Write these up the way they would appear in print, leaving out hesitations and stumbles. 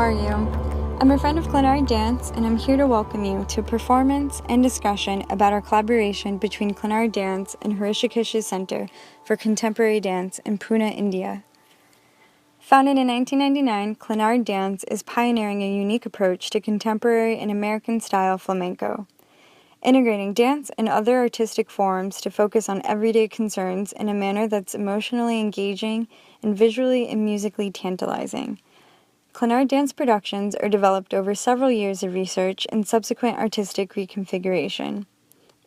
are you? I'm a friend of Clinard Dance, and I'm here to welcome you to a performance and discussion about our collaboration between Clinard Dance and Hrishiskesh Center for Contemporary Dance in Pune, India. Founded in 1999, Clinard Dance is pioneering a unique approach to contemporary and American-style flamenco, integrating dance and other artistic forms to focus on everyday concerns in a manner that's emotionally engaging and visually and musically tantalizing. Clinard Dance productions are developed over several years of research and subsequent artistic reconfiguration.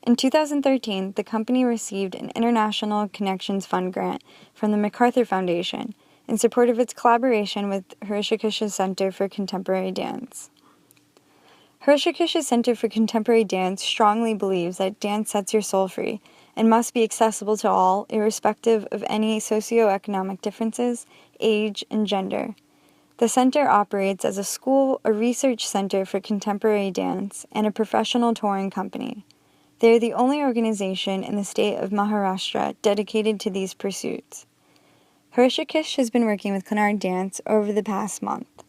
In 2013, the company received an International Connections Fund grant from the MacArthur Foundation in support of its collaboration with Hrishiskesh Center for Contemporary Dance. Hrishiskesh Center for Contemporary Dance strongly believes that dance sets your soul free and must be accessible to all, irrespective of any socioeconomic differences, age, and gender. The center operates as a school, a research center for contemporary dance, and a professional touring company. They are the only organization in the state of Maharashtra dedicated to these pursuits. Hrishiskesh has been working with Clinard Dance over the past month.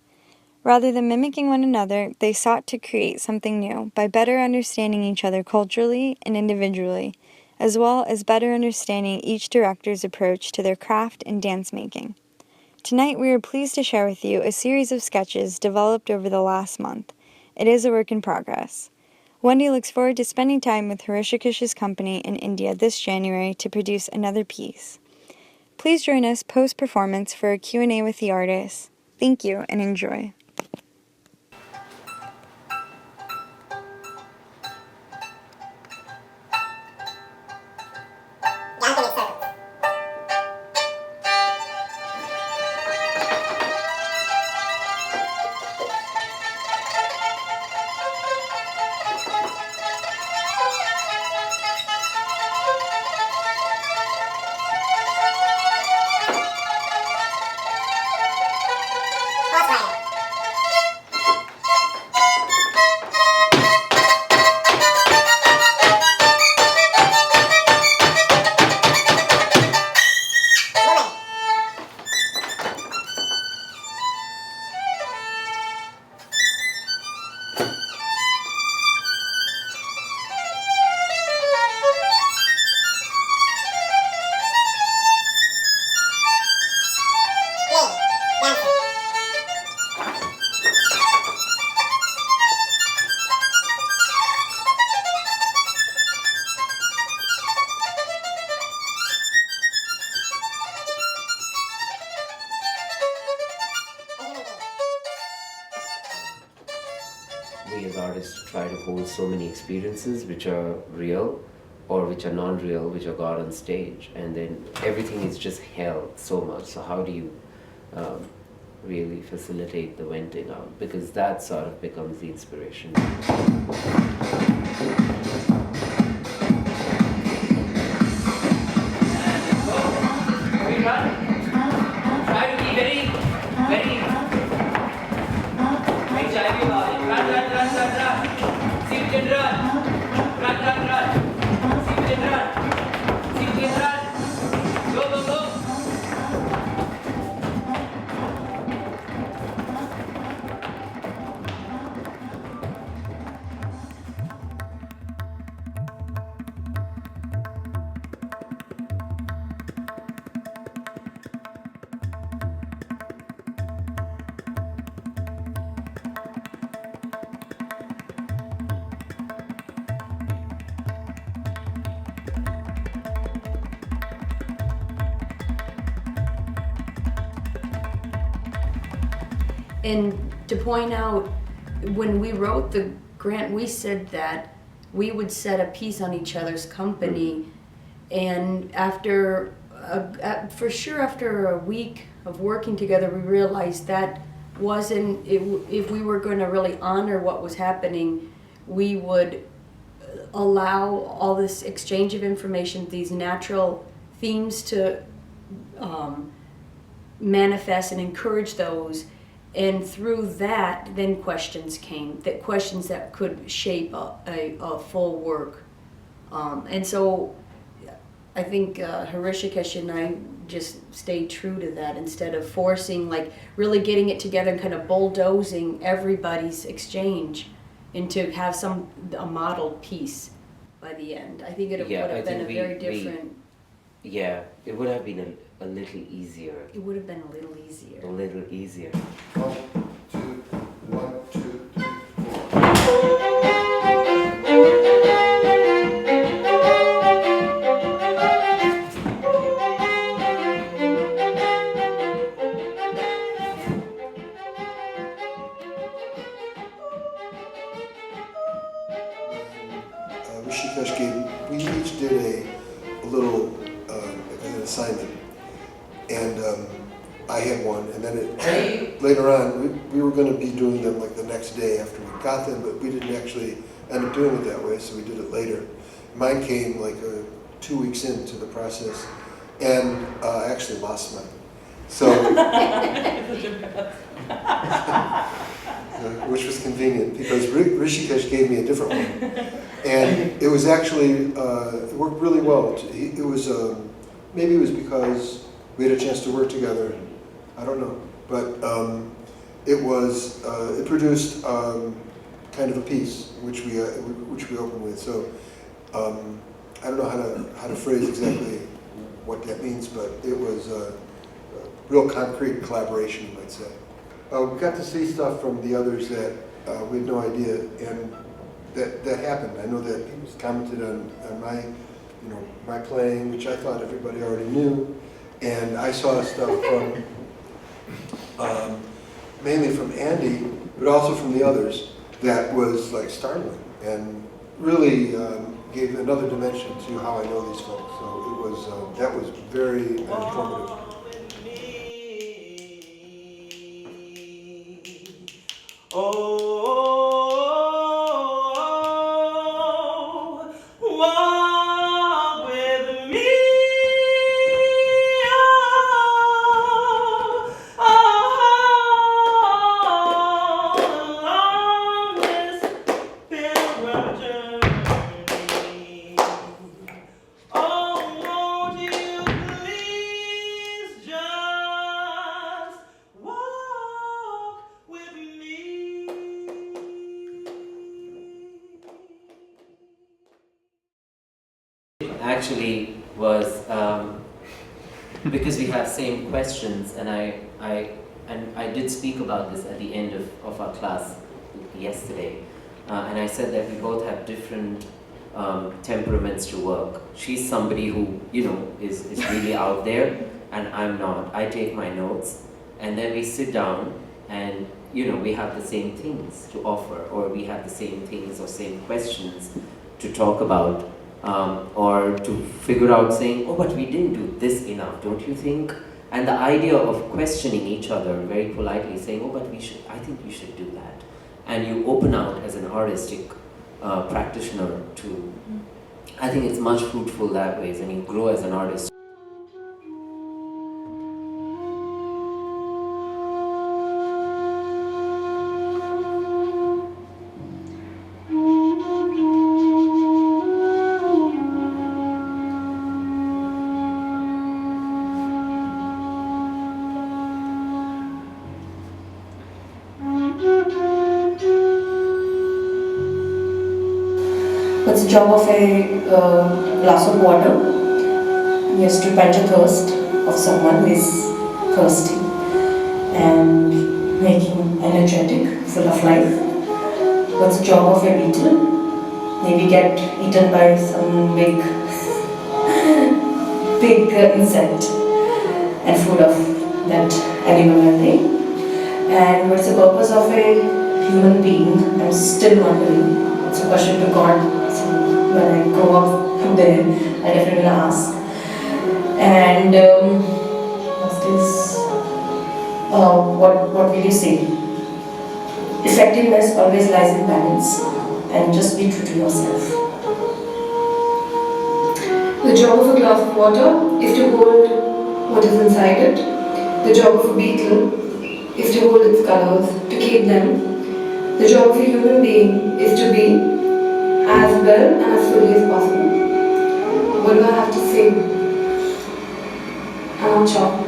Rather than mimicking one another, they sought to create something new by better understanding each other culturally and individually, as well as better understanding each director's approach to their craft and dance making. Tonight we are pleased to share with you a series of sketches developed over the last month. It is a work in progress. Wendy looks forward to spending time with Hrishiskesh company in India this January to produce another piece. Please join us post-performance for a Q&A with the artists. Thank you and enjoy. We as artists try to hold so many experiences which are real or which are non-real, which are God on stage, and then everything is just held so much. So how do you really facilitate the venting out? Because that sort of becomes the inspiration. And to point out, when we wrote the grant, we said that we would set a piece on each other's company, and after a week of working together, we realized that wasn't, if we were going to really honor what was happening, we would allow all this exchange of information, these natural themes to manifest and encourage those. And through that, then questions came, questions that could shape a full work. And so I think Hrishiskesh and I just stay true to that instead of forcing, like really getting it together and kind of bulldozing everybody's exchange into have a modeled piece by the end. I think it would have been a very different. Yeah, it would have been a little easier. It would have been a little easier. A little easier. 1, 2, 1, 2, 3, 4. Hrishiskesh we each did a little an assignment, and I had one, and then later on we were going to be doing them like the next day after we got them, but we didn't actually end up doing it that way, so we did it later. Mine came like 2 weeks into the process, and I actually lost mine. So, which was convenient because Hrishiskesh gave me a different one, and it was actually it worked really well. It was maybe it was because we had a chance to work together. I don't know, but it produced kind of a piece which we opened with. So I don't know how to phrase exactly what that means, but it was a real concrete collaboration, you might say. We got to see stuff from the others that we had no idea, and that happened. I know that he was commented on my, my playing, which I thought everybody already knew, and I saw stuff from mainly from Andy, but also from the others that was like startling and really gave another dimension to how I know these folks. So it was that was very informative. Walk with me. Along this pilgrim journey. Oh, won't you please just walk with me? Actually was because we have same questions, and I did speak about this at the end of our class yesterday, and I said that we both have different temperaments to work. She's somebody who is really out there, and I'm not. I take my notes, and then we sit down, and we have the same things to offer, or we have the same things or same questions to talk about. Or to figure out saying, oh, but we didn't do this enough, don't you think? And the idea of questioning each other very politely, saying, oh, but I think we should do that. And you open out as an artistic practitioner to, I think it's much fruitful that way, and you grow as an artist. What's the job of a glass of water? Yes, to quench a thirst of someone who is thirsty and make him energetic, full of life. What's the job of a beetle? Maybe get eaten by some big insect and full of that animal memory. And what's the purpose of a human being? I'm still wondering. It's a question to God. So when I grow up today, I definitely will ask. And what's this? What will you say? Effectiveness always lies in balance, and just be true to yourself. The job of a glass of water is to hold what is inside it. The job of a beetle is to hold its colors, to keep them. The job of a human being is to be as well and as fully as possible. What do I have to say? Kocha.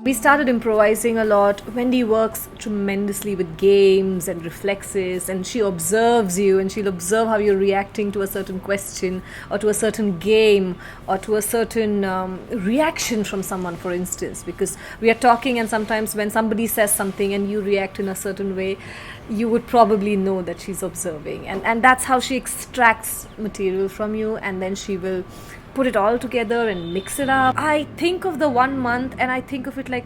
We started improvising a lot. Wendy works tremendously with games and reflexes, and she observes you, and she'll observe how you're reacting to a certain question or to a certain game or to a certain reaction from someone, for instance, because we are talking, and sometimes when somebody says something and you react in a certain way, you would probably know that she's observing, and that's how she extracts material from you, and then she will put it all together and mix it up. I think of the 1 month and I think of it like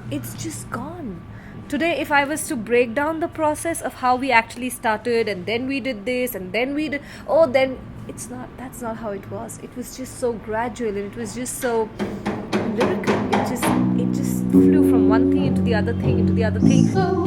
it's just gone. Today, if I was to break down the process of how we actually started, and then we did this, and then we did, then that's not how it was. It was just so gradual, and it was just so lyrical. It just flew from one thing into the other thing, into the other thing. So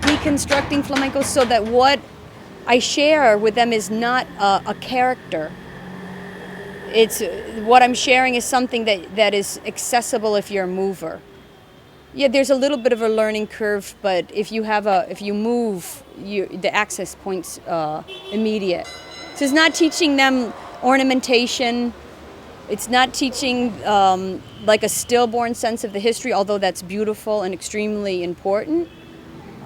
deconstructing flamenco so that what I share with them is not a character. It's what I'm sharing is something that is accessible if you're a mover. Yeah, there's a little bit of a learning curve, but if you move, the access point's immediate. So it's not teaching them ornamentation. It's not teaching like a stillborn sense of the history, although that's beautiful and extremely important.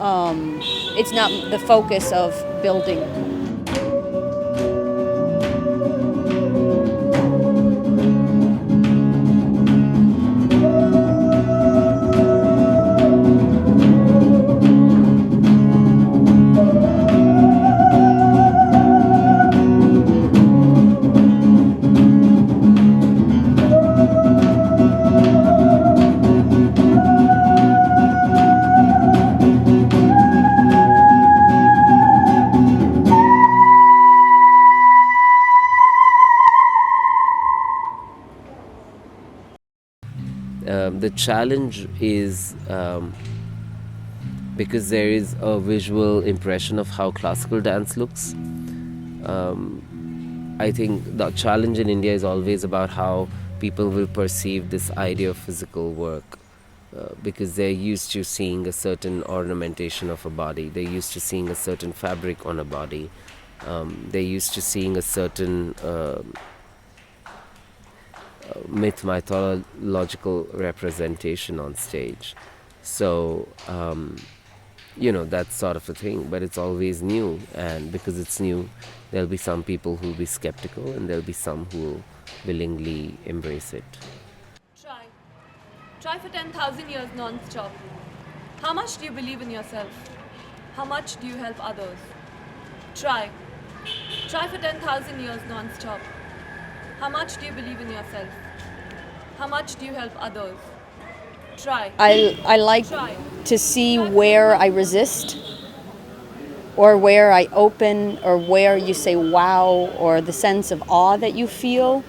It's not the focus of building. The challenge is because there is a visual impression of how classical dance looks. I think the challenge in India is always about how people will perceive this idea of physical work, because they're used to seeing a certain ornamentation of a body, they're used to seeing a certain fabric on a body, they're used to seeing a certain mythological representation on stage. So that sort of a thing. But it's always new, and because it's new, there'll be some people who'll be skeptical, and there'll be some who will willingly embrace it. Try. Try for 10,000 years non-stop. How much do you believe in yourself? How much do you help others? Try. Try for 10,000 years non-stop. How much do you believe in yourself? How much do you help others? Try. I like Try. to see where I resist or where I open or where you say wow, or the sense of awe that you feel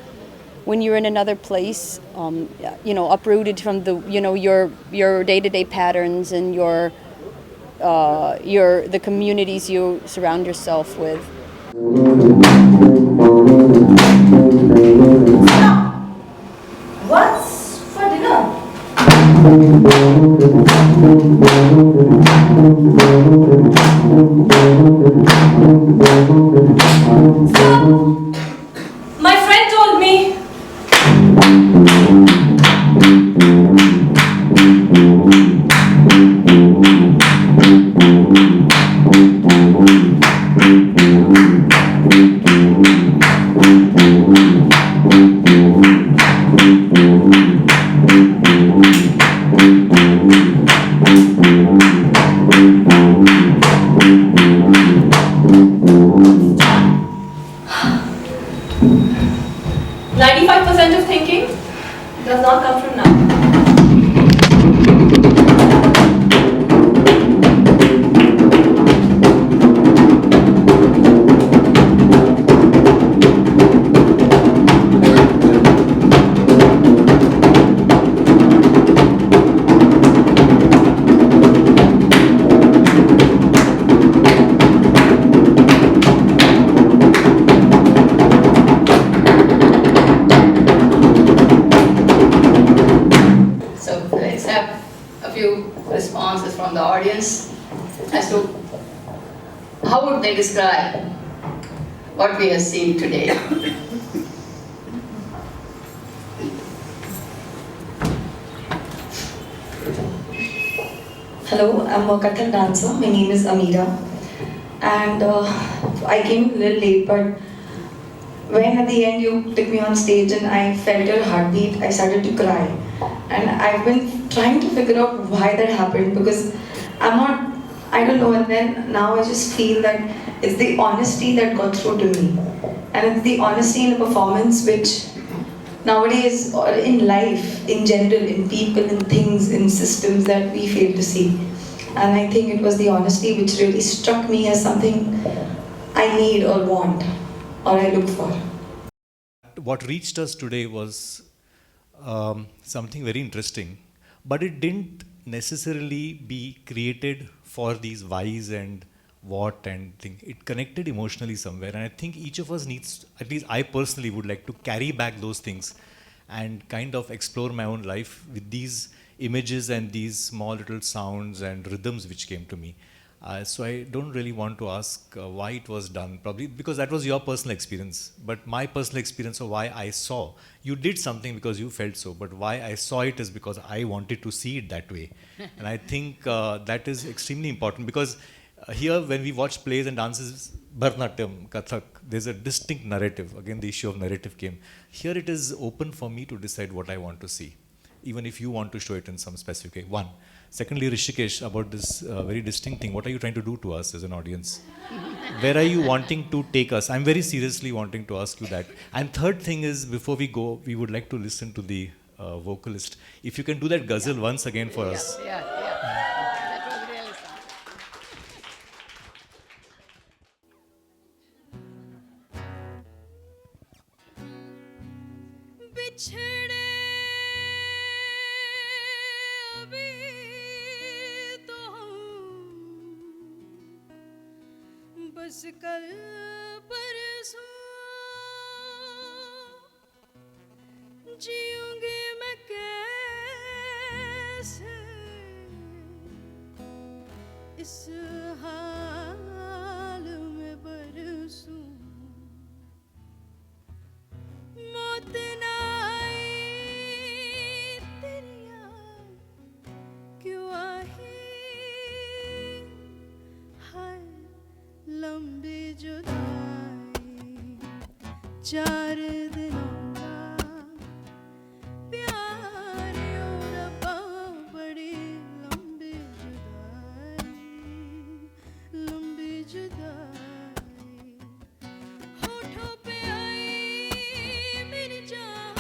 when you're in another place, uprooted from your day-to-day patterns and the communities you surround yourself with. What's for dinner? My friend told me. Of thinking does not come from now. So let's have a few responses from the audience as to how would they describe what we have seen today. Hello, I'm a Kathak dancer. My name is Amira, and I came a little late, but when at the end you took me on stage and I felt your heartbeat, I started to cry. And I've been trying to figure out why that happened, because I don't know, and then now I just feel that it's the honesty that got through to me. And it's the honesty in a performance which nowadays, or in life, in general, in people, in things, in systems, that we fail to see. And I think it was the honesty which really struck me as something I need or want, or I look for. What reached us today was something very interesting, but it didn't necessarily be created for these whys and what and thing. It connected emotionally somewhere, and I think each of us needs, at least I personally would like to carry back those things and kind of explore my own life with these images and these small little sounds and rhythms which came to me. So I don't really want to ask why it was done, probably because that was your personal experience. But my personal experience of why I saw, you did something because you felt so, but why I saw it is because I wanted to see it that way. And I think that is extremely important, because here when we watch plays and dances, Bharatanatyam, Kathak, there's a distinct narrative. Again, the issue of narrative came. Here it is open for me to decide what I want to see, even if you want to show it in some specific way. One. Secondly, Hrishiskesh, about this very distinct thing, what are you trying to do to us as an audience? Where are you wanting to take us? I'm very seriously wanting to ask you that. And third thing is, before we go, we would like to listen to the vocalist. If you can do that ghazal once again for us. That was really fun. बिछड़े अभी तो हम बस कल परसों जीऊंगी मैं कैसे इस हाल में बरसूं मौत ना आई तेरी याद क्यों आई चार दिनों का प्यार और रब्बा बड़ी लंबी जुदाई होठों पे आई मेरी जान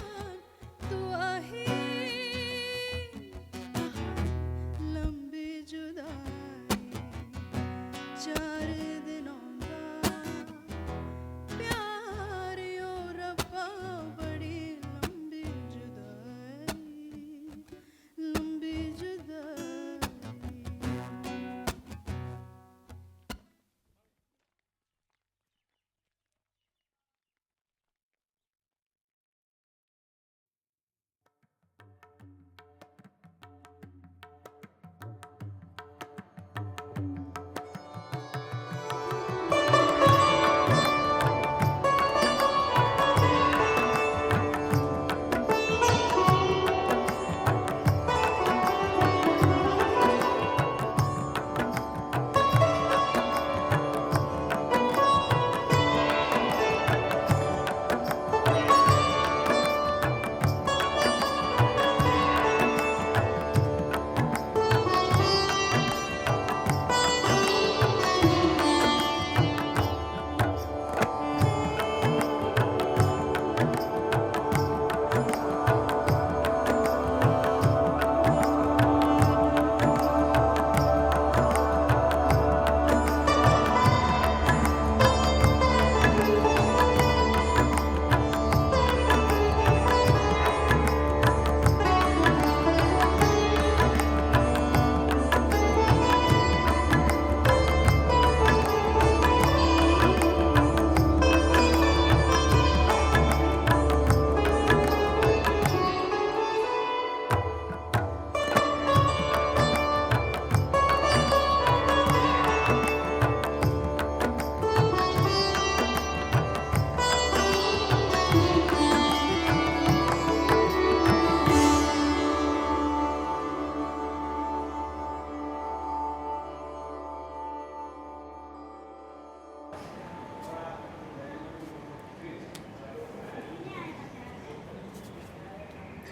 तू आही लंबी जुदाई चार दिनों का प्यार और रब्बा बड़ी लंबी जुदाई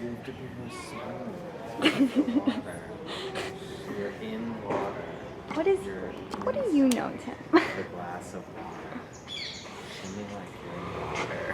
You have to be more slow. Water. You're in water. What do you know, Tim? A glass of water. Something like you're in water.